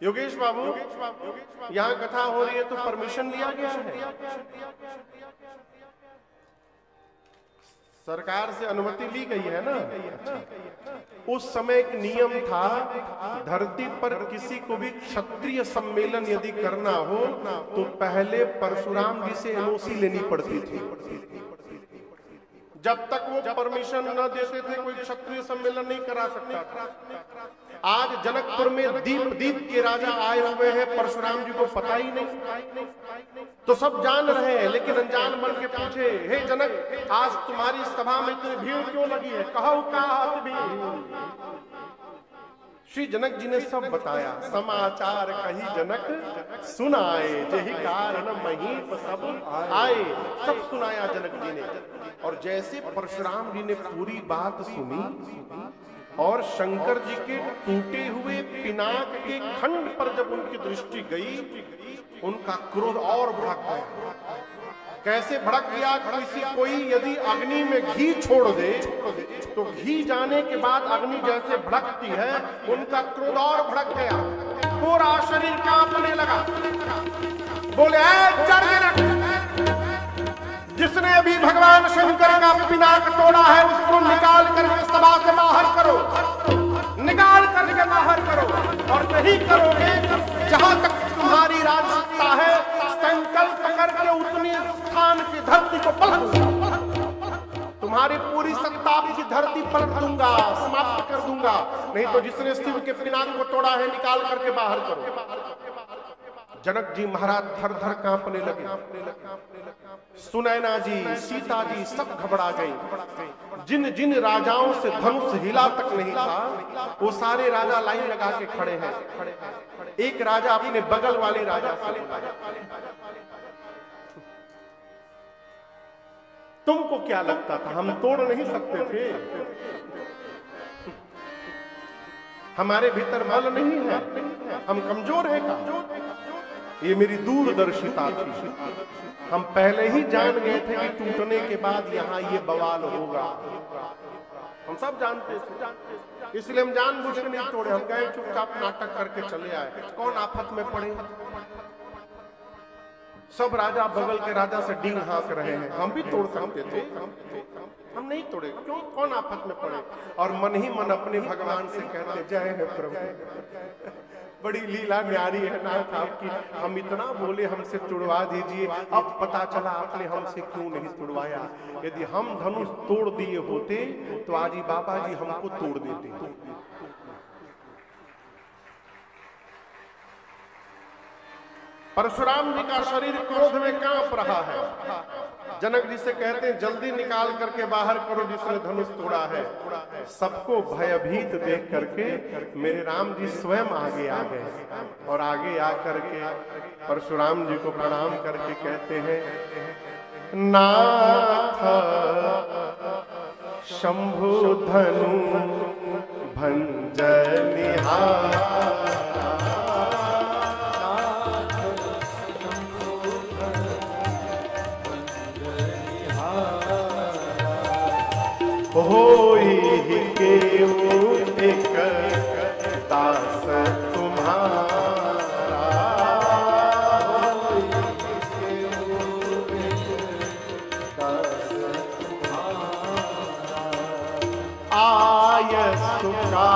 योगेश बाबू, यहाँ कथा हो रही है तो परमिशन लिया गया है, सरकार से अनुमति ली गई है ना। उस समय एक नियम था, धरती पर किसी को भी क्षत्रिय सम्मेलन यदि करना हो तो पहले परशुराम जी से एनओसी लेनी पड़ती थी। जब तक वो परमिशन न देते थे कोई क्षत्रिय सम्मेलन नहीं करा सकता था। आज जनकपुर में दीप के राजा आए हुए हैं, परशुराम जी को पता ही नहीं, तो सब जान रहे हैं, लेकिन अनजान बन के पूछे, हे जनक, आज तुम्हारी सभा में इतनी भीड़ क्यों लगी है, कहो का भी। श्री जनक जी ने सब बताया, समाचार कही जनक सुनाए, जही कारण महीप सब आए। सब सुनाया जनक जी ने। और जैसे परशुराम जी ने पूरी बात सुनी और शंकर जी के टूटे हुए पिनाक के खंड पर जब उनकी दृष्टि गई, उनका क्रोध और भड़क गया। कैसे भड़क गया? कोई यदि अग्नि में घी छोड़ दे तो घी जाने के बाद अग्नि जैसे भड़कती है, उनका क्रोध और भड़क गया, पूरा शरीर कांपने लगा। बोले, जिसने अभी भगवान शंकर का पिनाक तोड़ा है उसको निकाल करके सभा से बाहर करो, निकाल करके बाहर करो। और नहीं करोगे, जहां तक तुम्हारी राजसत्ता है, संकल्प करके उतनी स्थान की धरती को पलट दूंगा, तुम्हारी पूरी सत्ता आपकी धरती पलट दूंगा, समाप्त कर दूंगा। नहीं तो जिसने शिव के पिनाक को तोड़ा है निकाल करके बाहर करो। जनक जी महाराज थर थर कांपने लगे, सुनैना जी, सीता जी सब घबरा गई। जिन जिन राजाओं से धनुष हिला तक नहीं था, वो सारे राजा लाइन लगा के खड़े हैं। एक राजा अपने बगल वाले राजा से, तुमको क्या लगता था हम तोड़ नहीं सकते थे? हमारे भीतर बल नहीं है, हम कमजोर हैं का? ये मेरी दूरदर्शिता थी। हम पहले ही जान गए थे कि टूटने के बाद यहाँ ये बवाल होगा। हम सब जानते थे, इसलिए हम जानबूझ के नहीं तोड़े। हम गए चुपचाप नाटक करके चले आए। कौन आफत में पड़े? सब राजा बगल के राजा से डींग हाँक रहे हैं। हम भी तोड़ सकते थे, हम नहीं तोड़े। क्यों? कौन आफत में पड़े? और मन ही मन अपने भगवान से कहते, जय है प्रभु, बड़ी लीला न्यारी है नाथ आपकी। हम इतना बोले हमसे तुड़वा दीजिए, अब पता चला आपने हमसे क्यों नहीं तुड़वाया। यदि हम धनुष तोड़ दिए होते तो आज ही बाबा जी हमको तोड़ देते। परशुराम जी का शरीर क्रोध में कांप रहा है। जनक जी से कहते हैं, जल्दी निकाल करके बाहर करो जिसने धनुष तोड़ा है। सबको भयभीत देख करके मेरे राम जी स्वयं आगे आ गए और आगे आकर के परशुराम जी को प्रणाम करके कहते हैं, नाथ शंभु धनु भंजनिहार, होई केहू एक दास तुम्हारा, आय सुका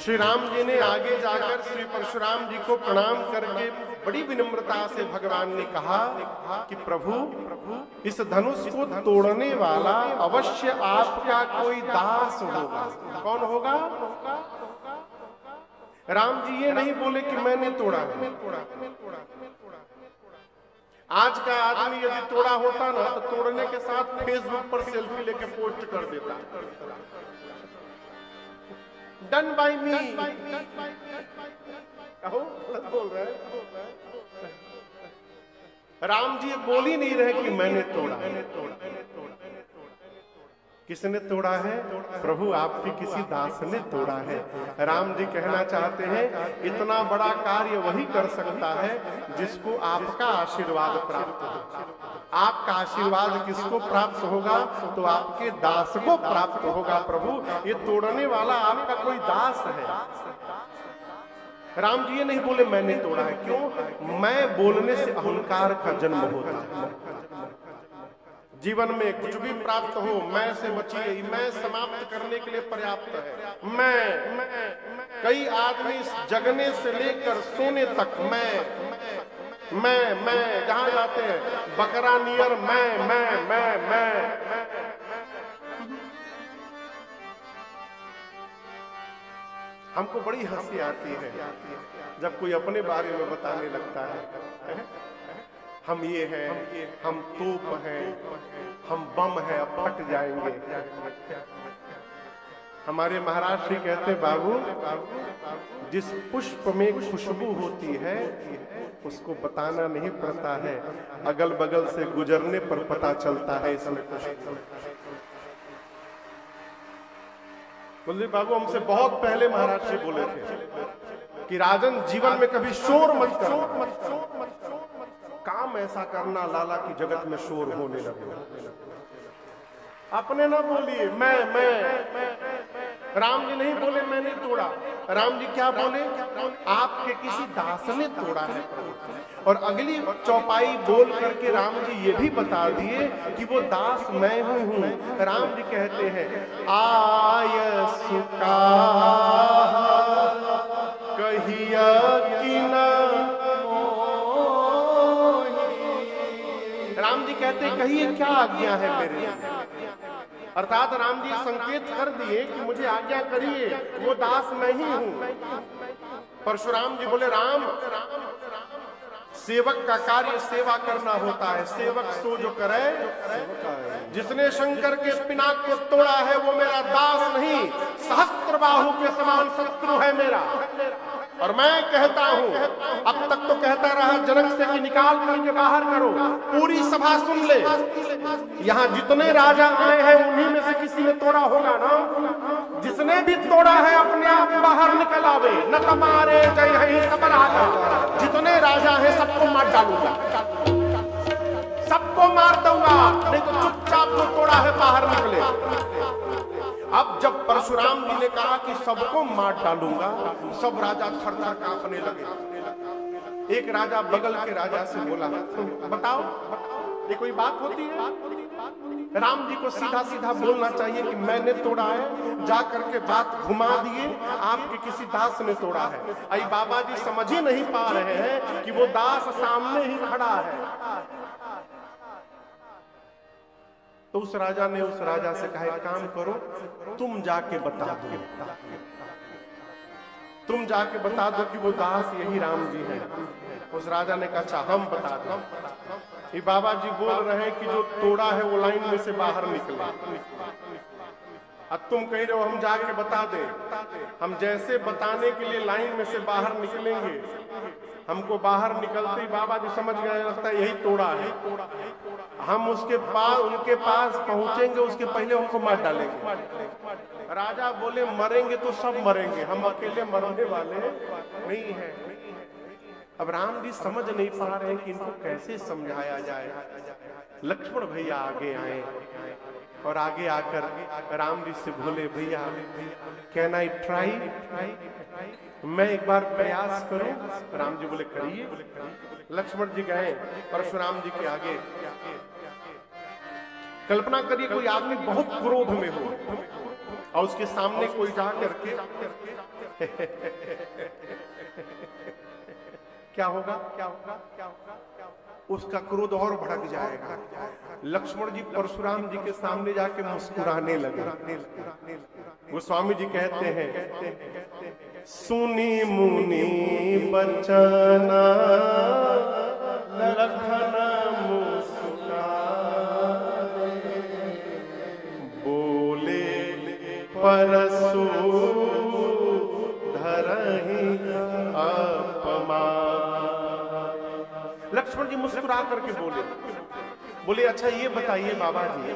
श्री राम जी ने आगे जाकर श्री परशुराम जी को प्रणाम करके बड़ी विनम्रता से भगवान ने कहा कि प्रभु, इस धनुष को तोड़ने वाला अवश्य आपका कोई दास होगा। कौन होगा? राम जी ये नहीं बोले कि मैंने तोड़ा, आज का आदमी यदि तोड़ा होता ना तो तोड़ने के साथ फेसबुक पर सेल्फी लेके पोस्ट कर देता, डन बाय मी। कहो बोल रहे राम जी बोल ही नहीं रहे कि मैंने तोड़ा। किसने तोड़ा है? प्रभु आपके किसी दास ने तोड़ा है। राम जी कहना चाहते हैं इतना बड़ा कार्य वही कर सकता है जिसको आपका आशीर्वाद प्राप्त हो। आपका आशीर्वाद किसको प्राप्त होगा? तो आपके दास को प्राप्त होगा। प्रभु ये तोड़ने वाला आपका कोई दास है। राम जी ये नहीं बोले मैंने तोड़ा है। क्यों? मैं बोलने से अहंकार का जन्म होता है। जीवन में कुछ भी प्राप्त हो, मैं से बचिए, मैं समाप्त करने के लिए पर्याप्त है। मैं कई आदमी जगने से लेकर सोने तक मैं जहां जाते हैं बकरा नियर मैं हमको बड़ी हंसी आती है जब कोई अपने बारे में बताने लगता है हम ये हैं, हम तोप हैं, हम बम हैं, अब फट जाएंगे। हमारे महाराज श्री कहते बाबू जिस पुष्प में खुशबू होती है उसको बताना नहीं पड़ता है, अगल बगल से गुजरने पर पता चलता है इसमें खुशबू। बोले बाबू हमसे बहुत पहले महाराज जी बोले थे कि राजन जीवन में कभी शोर मत करो, काम ऐसा करना लाला की जगत में शोर होने लगे। अपने ना बोलिए मैं राम जी नहीं बोले मैंने तोड़ा। राम जी क्या बोले? आपके किसी दास ने तोड़ा है। और अगली चौपाई बोल करके राम जी ये भी बता दिए कि वो दास मैं हूं। राम जी कहते हैं आय सुका कहिया कि ना। राम जी कहते कहिए क्या आज्ञा है मेरे लिए। अर्थात राम जी संकेत कर दिए कि मुझे आज्ञा करिए, वो दास मैं ही हूं। परशुराम जी बोले राम सेवक का कार्य सेवा करना होता है, सेवक सो जो करे। जिसने शंकर के पिनाक को तोड़ा है वो मेरा दास नहीं, सहस्त्र बाहु के समान शत्रु है मेरा। और मैं कहता हूं अब तक तो कहता रहा जनक से कि निकाल करके बाहर करो। पूरी सभा सुन ले, यहाँ जितने राजा आए हैं उन्हीं में से किसी ने तोड़ा होगा ना। जिसने भी तोड़ा है अपने आप बाहर निकल आवे, न तमारे जय है सब राजा। जितने राजा हैं सबको मार डालूंगा, सबको मार दूंगा, नहीं तो चुपचाप जो तोड़ा है बाहर निकले। अब जब परशुराम जी ने कहा कि सबको मार डालूंगा, सब राजा थर-थर कांपने लगे। एक राजा बगल के राजा से बोला बताओ ये कोई बात होती है? राम जी को सीधा सीधा बोलना चाहिए कि मैंने तोड़ा है, जा करके बात घुमा दिए आपके किसी दास ने तोड़ा है। आई बाबा जी समझ ही नहीं पा रहे हैं कि वो दास सामने ही खड़ा है। तो उस राजा ने उस राजा से कहा एक काम करो, तुम जाके बता दो, तुम जाके बता दो कि वो दास यही राम जी हैं। उस राजा ने कहा अच्छा हम बता दो। ये बाबा जी बोल रहे हैं कि जो तोड़ा है वो लाइन में से बाहर निकले। अब तुम कह रहे हो हम जाके बता दें। हम जैसे बताने के लिए लाइन में से बाहर निकलेंगे, हमको बाहर निकलते ही बाबा जी समझ गए लगता है यही तोड़ा है। हम उसके पास उनके पास पहुंचेंगे उसके पहले उनको मार डालेंगे। राजा बोले मरेंगे तो सब मरेंगे, हम अकेले मरने वाले नहीं हैं। अब राम जी समझ नहीं पा रहे कि इनको कैसे समझाया जाए। लक्ष्मण भैया आगे आए और आगे आकर राम जी से बोले भैया कैन आई ट्राई, मैं एक बार प्रयास करूं? राम जी बोले करिए। लक्ष्मण जी गए परशुराम जी के आगे। कल्पना करिए कोई आदमी बहुत क्रोध में हो और उसके सामने कोई जा करके क्या होगा? क्या होगा? क्या होगा? उसका क्रोध और भड़क जाएगा। लक्ष्मण जी परशुराम जी के सामने जाके मुस्कुराने लगे। गोस्वामी जी कहते हैं सुनी मुनि बचना लखना परसु धरहि अपमान। लक्ष्मण जी मुस्कुरा करके बोले, अच्छा ये बताइए बाबा जी,